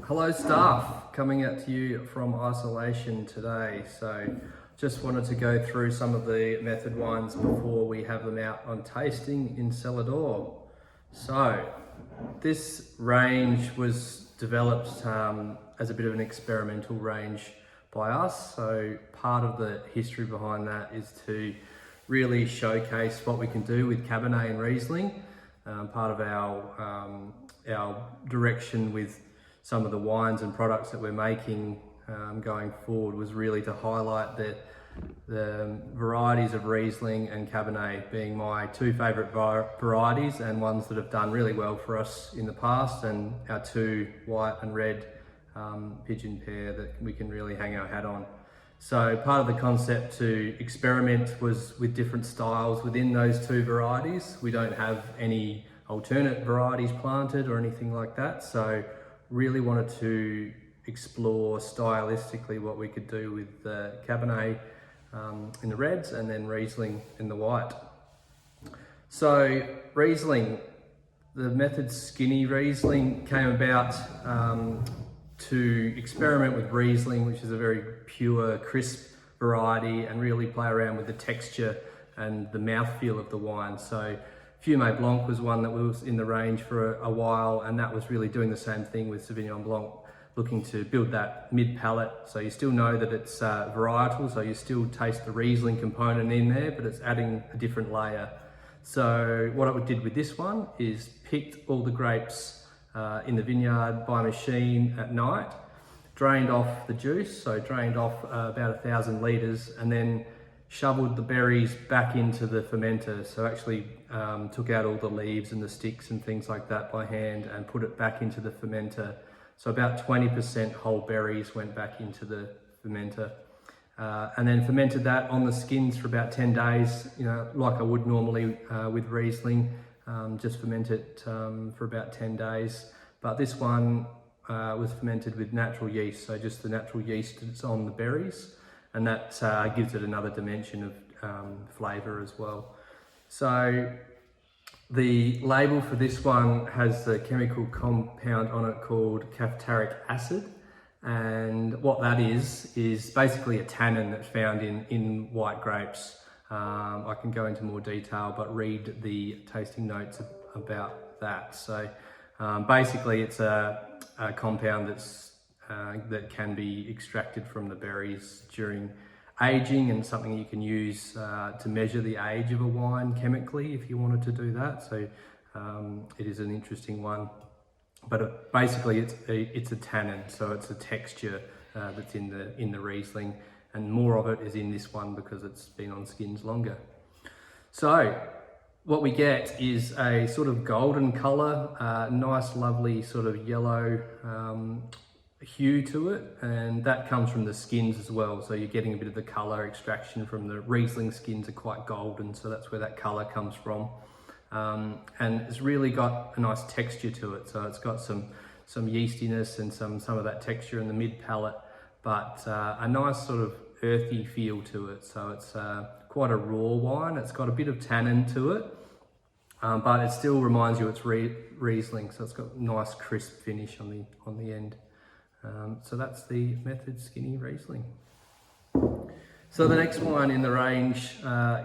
Hello staff, coming out to you from isolation today. So just wanted to go through some of the method wines before we have them out on tasting in cellar door. So this range was developed as a bit of an experimental range by us. So part of the history behind that is to really showcase what we can do with Cabernet and Riesling. Part of our direction with some of the wines and products that we're making going forward was really to highlight the varieties of Riesling and Cabernet being my two favourite varieties and ones that have done really well for us in the past, and our two white and red pigeon pear that we can really hang our hat on. So part of the concept to experiment was with different styles within those two varieties. We don't have any alternate varieties planted or anything like that, so really wanted to explore stylistically what we could do with Cabernet in the reds and then Riesling in the white. So Riesling, the method Skinny Riesling came about to experiment with Riesling, which is a very pure, crisp variety, and really play around with the texture and the mouthfeel of the wine. So Fumé Blanc was one that was in the range for a while, and that was really doing the same thing with Sauvignon Blanc, looking to build that mid-palate. So you still know that it's varietal, so you still taste the Riesling component in there, but it's adding a different layer. So what I did with this one is picked all the grapes in the vineyard by machine at night, drained off the juice, so drained off about 1,000 litres, and then shoveled the berries back into the fermenter. So actually took out all the leaves and the sticks and things like that by hand and put it back into the fermenter. So about 20% whole berries went back into the fermenter. And then fermented that on the skins for about 10 days, you know, like I would normally with Riesling. Just ferment it for about 10 days. But this one was fermented with natural yeast, so just the natural yeast that's on the berries, and that gives it another dimension of flavour as well. So the label for this one has the chemical compound on it called caphteric acid, and what that is basically a tannin that's found in white grapes. I can go into more detail, but read the tasting notes about that. So basically it's a compound that can be extracted from the berries during aging, and something you can use to measure the age of a wine chemically if you wanted to do that. So it is an interesting one, but basically it's a tannin, so it's a texture that's in the Riesling, and more of it is in this one because it's been on skins longer. So what we get is a sort of golden colour, nice lovely sort of yellow hue to it, and that comes from the skins as well. So you're getting a bit of the colour extraction from the Riesling skins are quite golden, so that's where that colour comes from. And it's really got a nice texture to it, so it's got some yeastiness and some of that texture in the mid palate, but a nice sort of earthy feel to it. So it's quite a raw wine. It's got a bit of tannin to it, but it still reminds you it's Riesling, so it's got a nice crisp finish on the end. So that's the method Skinny Riesling. So the next wine in the range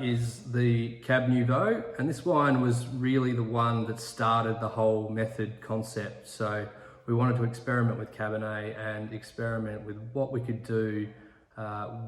is the Cab Nouveau, and this wine was really the one that started the whole method concept. So we wanted to experiment with Cabernet and experiment with what we could do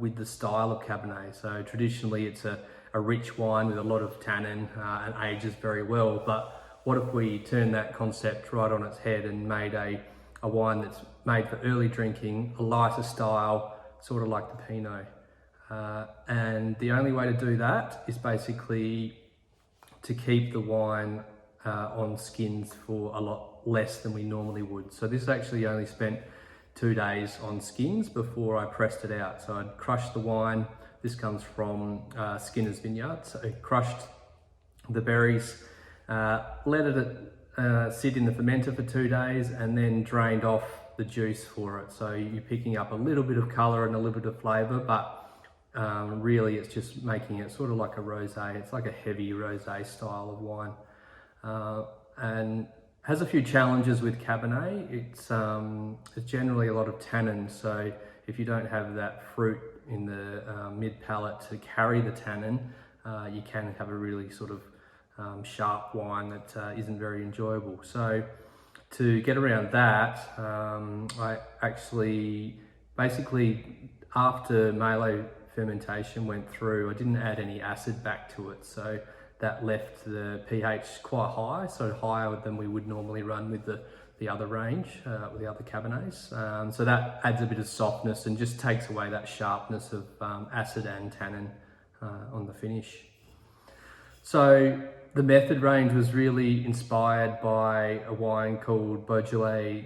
with the style of Cabernet. So traditionally it's a rich wine with a lot of tannin and ages very well, but what if we turned that concept right on its head and made a wine that's made for early drinking, a lighter style, sort of like the Pinot. And the only way to do that is basically to keep the wine on skins for a lot less than we normally would. So this actually only spent 2 days on skins before I pressed it out. So I'd crushed the wine. This comes from Skinner's Vineyard. So I crushed the berries, let it sit in the fermenter for 2 days, and then drained off the juice for it. So you're picking up a little bit of colour and a little bit of flavour, but really it's just making it sort of like a rosé. It's like a heavy rosé style of wine. And Has a few challenges with Cabernet. It's generally a lot of tannin, so if you don't have that fruit in the mid palate to carry the tannin, you can have a really sort of sharp wine that isn't very enjoyable. So to get around that, I actually basically, after Malo fermentation went through, I didn't add any acid back to it, so that left the pH quite high, so higher than we would normally run with the other range, with the other Cabernets. So that adds a bit of softness and just takes away that sharpness of acid and tannin on the finish. So the method range was really inspired by a wine called Beaujolais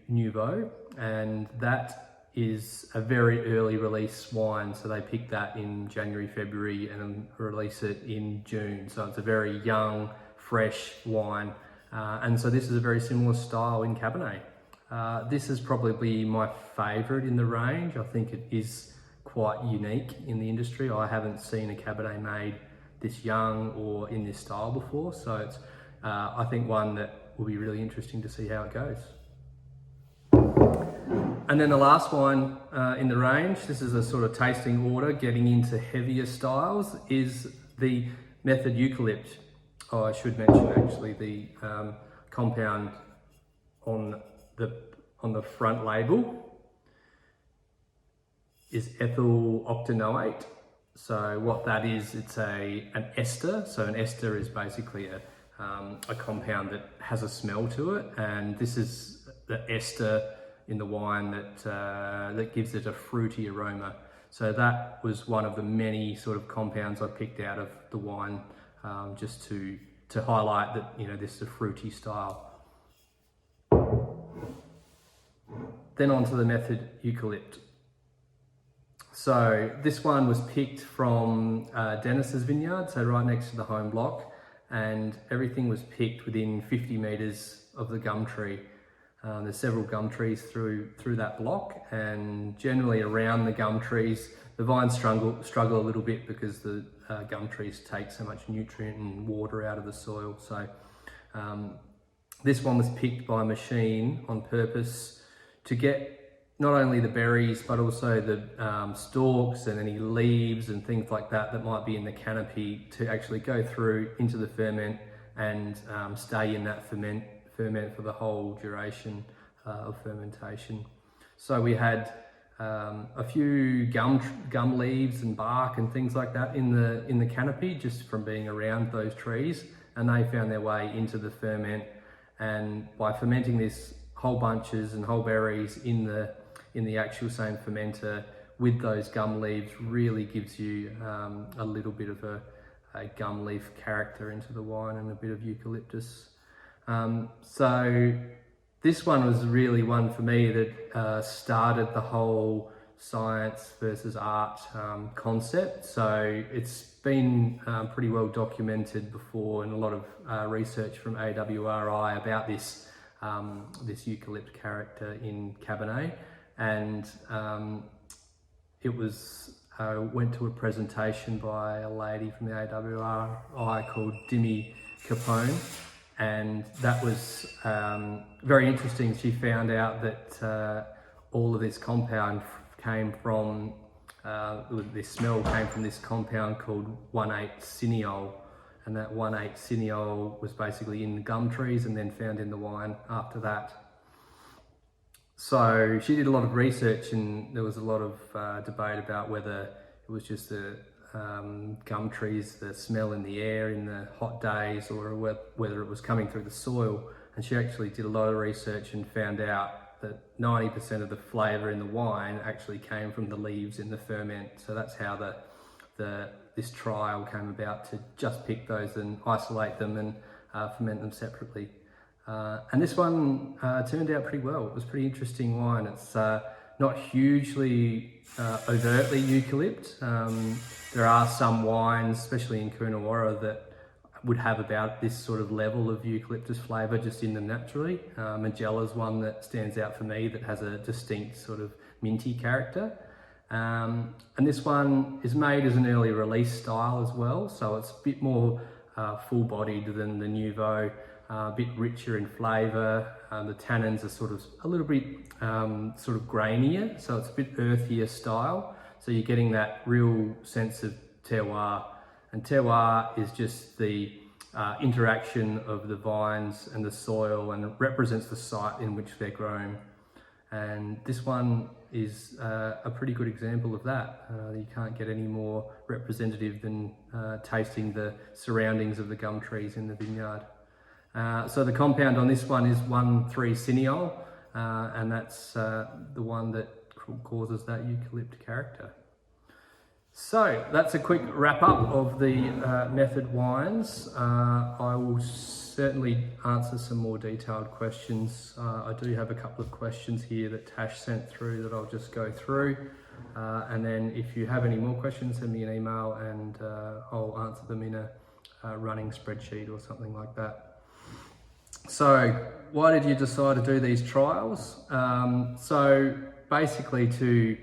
Nouveau, and that is a very early release wine. So they picked that in January, February and release it in June. So it's a very young, fresh wine. And so this is a very similar style in Cabernet. This is probably my favorite in the range. I think it is quite unique in the industry. I haven't seen a Cabernet made this young or in this style before. So it's, I think, one that will be really interesting to see how it goes. And then the last wine in the range, this is a sort of tasting order, getting into heavier styles, is the Method Eucalypt. Oh, I should mention actually the compound on the front label is ethyl octanoate. So what that is, it's an ester. So an ester is basically a compound that has a smell to it, and this is the ester in the wine that gives it a fruity aroma. So that was one of the many sort of compounds I picked out of the wine, just to highlight that, you know, this is a fruity style. Then on to the Method Eucalypt. So this one was picked from Dennis's vineyard, so right next to the home block, and everything was picked within 50 meters of the gum tree. There's several gum trees through that block, and generally around the gum trees, the vines struggle a little bit because the gum trees take so much nutrient and water out of the soil. So this one was picked by machine on purpose to get not only the berries, but also the stalks and any leaves and things like that might be in the canopy to actually go through into the ferment and stay in that ferment for the whole duration of fermentation. So we had a few gum leaves and bark and things like that in the canopy, just from being around those trees, and they found their way into the ferment. And by fermenting this whole bunches and whole berries in the actual same fermenter with those gum leaves, really gives you a little bit of a gum leaf character into the wine and a bit of eucalyptus. So this one was really one for me that started the whole science versus art concept. So it's been pretty well documented before, and a lot of research from AWRI about this eucalypt character in Cabernet. And it was went to a presentation by a lady from the AWRI called Dimi Capone. And that was very interesting. She found out that all of this compound came from, this smell came from this compound called 1,8-cineol. And that 1,8-cineol was basically in the gum trees and then found in the wine after that. So she did a lot of research, and there was a lot of debate about whether it was just the gum trees, the smell in the air in the hot days, or whether it was coming through the soil. And she actually did a lot of research and found out that 90% of the flavour in the wine actually came from the leaves in the ferment. So that's how this trial came about, to just pick those and isolate them and ferment them separately. And this one turned out pretty well. It was a pretty interesting wine. It's not hugely overtly eucalypt. There are some wines, especially in Coonawarra, that would have about this sort of level of eucalyptus flavour just in them naturally. Magella's one that stands out for me, that has a distinct sort of minty character. And this one is made as an early release style as well, so it's a bit more full-bodied than the Nouveau. a bit richer in flavour. The tannins are sort of a little bit sort of grainier, so it's a bit earthier style. So you're getting that real sense of terroir. And terroir is just the interaction of the vines and the soil, and it represents the site in which they're grown. And this one is a pretty good example of that. You can't get any more representative than tasting the surroundings of the gum trees in the vineyard. So the compound on this one is 1,3-cineol, and that's the one that causes that eucalypt character. So that's a quick wrap up of the method wines. I will certainly answer some more detailed questions. I do have a couple of questions here that Tash sent through that I'll just go through. And then if you have any more questions, send me an email and I'll answer them in a running spreadsheet or something like that. So why did you decide to do these trials? So basically, to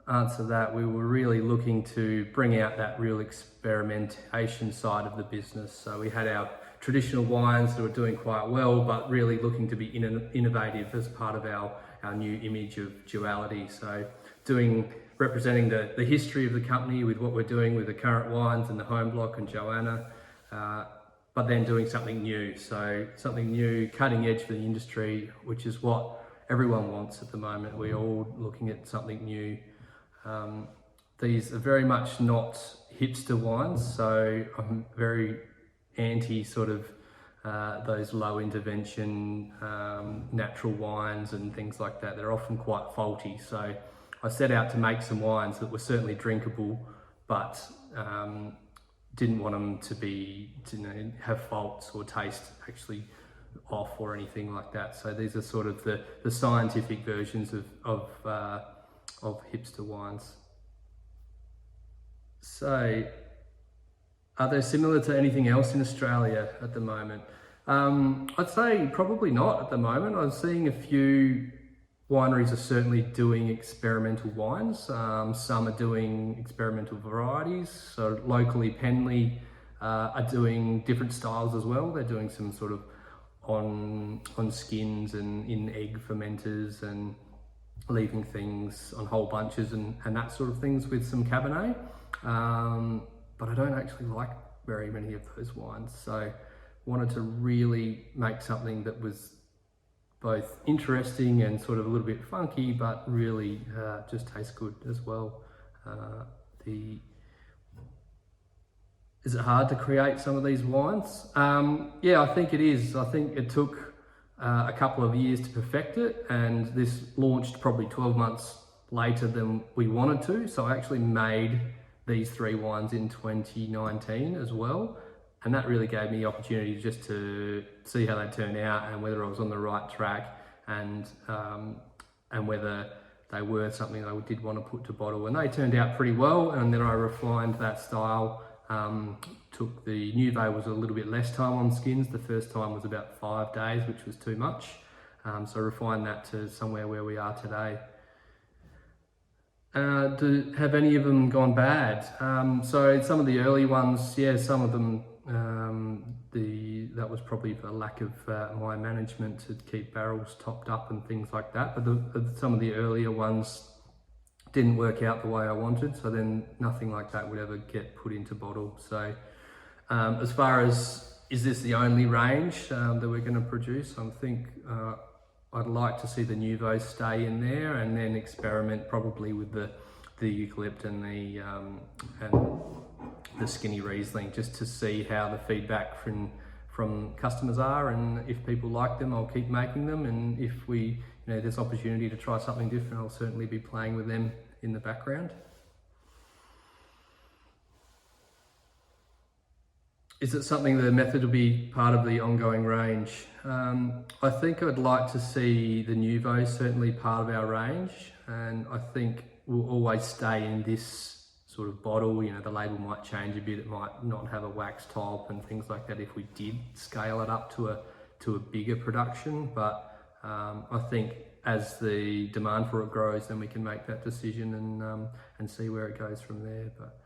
answer that, we were really looking to bring out that real experimentation side of the business. So we had our traditional wines that were doing quite well, but really looking to be innovative as part of our new image of duality. So representing the history of the company with what we're doing with the current wines and the Home Block and Joanna, but then doing something new. So something new, cutting edge for the industry, which is what everyone wants at the moment. We're all looking at something new. These are very much not hipster wines, so I'm very anti sort of those low intervention natural wines and things like that. They're often quite faulty. So I set out to make some wines that were certainly drinkable, but didn't want them to have faults or taste actually off or anything like that. So these are sort of the scientific versions of hipster wines. So, are they similar to anything else in Australia at the moment? I'd say probably not at the moment. I'm seeing a few wineries are certainly doing experimental wines. Some are doing experimental varieties. So locally, Penley are doing different styles as well. They're doing some sort of on skins and in egg fermenters and leaving things on whole bunches and that sort of things with some Cabernet. But I don't actually like very many of those wines. So wanted to really make something that was both interesting and sort of a little bit funky, but really just tastes good as well. Is it hard to create some of these wines? Yeah, I think it is. I think it took a couple of years to perfect it, and this launched probably 12 months later than we wanted to. So I actually made these 3 wines in 2019 as well. And that really gave me the opportunity just to see how they turned out and whether I was on the right track and whether they were something I did want to put to bottle. And they turned out pretty well. And then I refined that style. Took the Nouveau was a little bit less time on skins. The first time was about 5 days, which was too much. So refined that to somewhere where we are today. Have any of them gone bad? So some of the early ones, yeah, some of them, that was probably for lack of my management to keep barrels topped up and things like that. But some of the earlier ones didn't work out the way I wanted, so then nothing like that would ever get put into bottle. So as far as, is this the only range that we're going to produce? I think I'd like to see the Nouveau stay in there and then experiment probably with the eucalypt and the skinny Riesling, just to see how the feedback from customers are, and if people like them, I'll keep making them, and if there's opportunity to try something different, I'll certainly be playing with them in the background. Is it something the method will be part of the ongoing range? I think I'd like to see the Nouveau certainly part of our range, and I think we'll always stay in this sort of bottle. The label might change a bit, it might not have a wax top and things like that if we did scale it up to a bigger production, but I think as the demand for it grows, then we can make that decision and see where it goes from there. But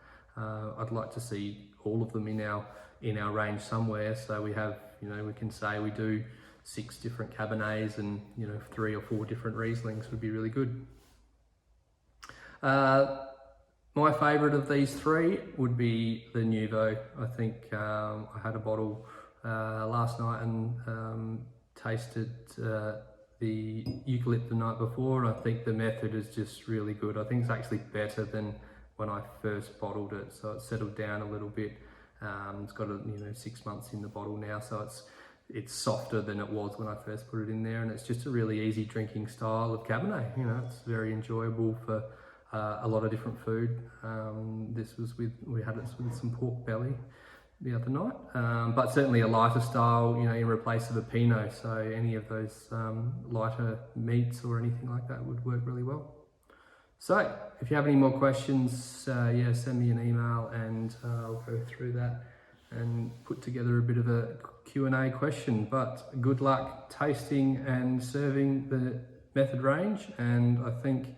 I'd like to see all of them in our in our range somewhere. So we have, we can say we do 6 different Cabernets and 3 or 4 different Rieslings would be really good. My favourite of these 3 would be the Nuvo. I think I had a bottle last night and tasted the Eucalypt the night before, and I think the method is just really good. I think it's actually better than when I first bottled it, so it's settled down a little bit. It's got 6 months in the bottle now, so it's softer than it was when I first put it in there, and it's just a really easy drinking style of Cabernet. It's very enjoyable for a lot of different food. We had it with some pork belly the other night, but certainly a lighter style, in replace of a Pinot. So any of those lighter meats or anything like that would work really well. So if you have any more questions, send me an email and I'll go through that and put together a bit of a Q&A question. But good luck tasting and serving the Method range, and I think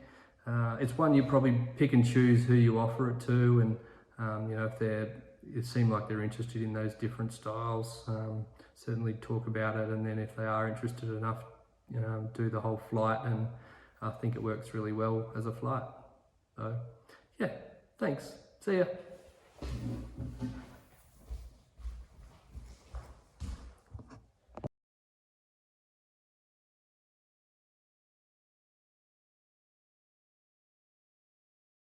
it's one you probably pick and choose who you offer it to, and it seem like they're interested in those different styles, certainly talk about it, and then if they are interested enough, do the whole flight, and I think it works really well as a flight. So yeah, thanks, see ya.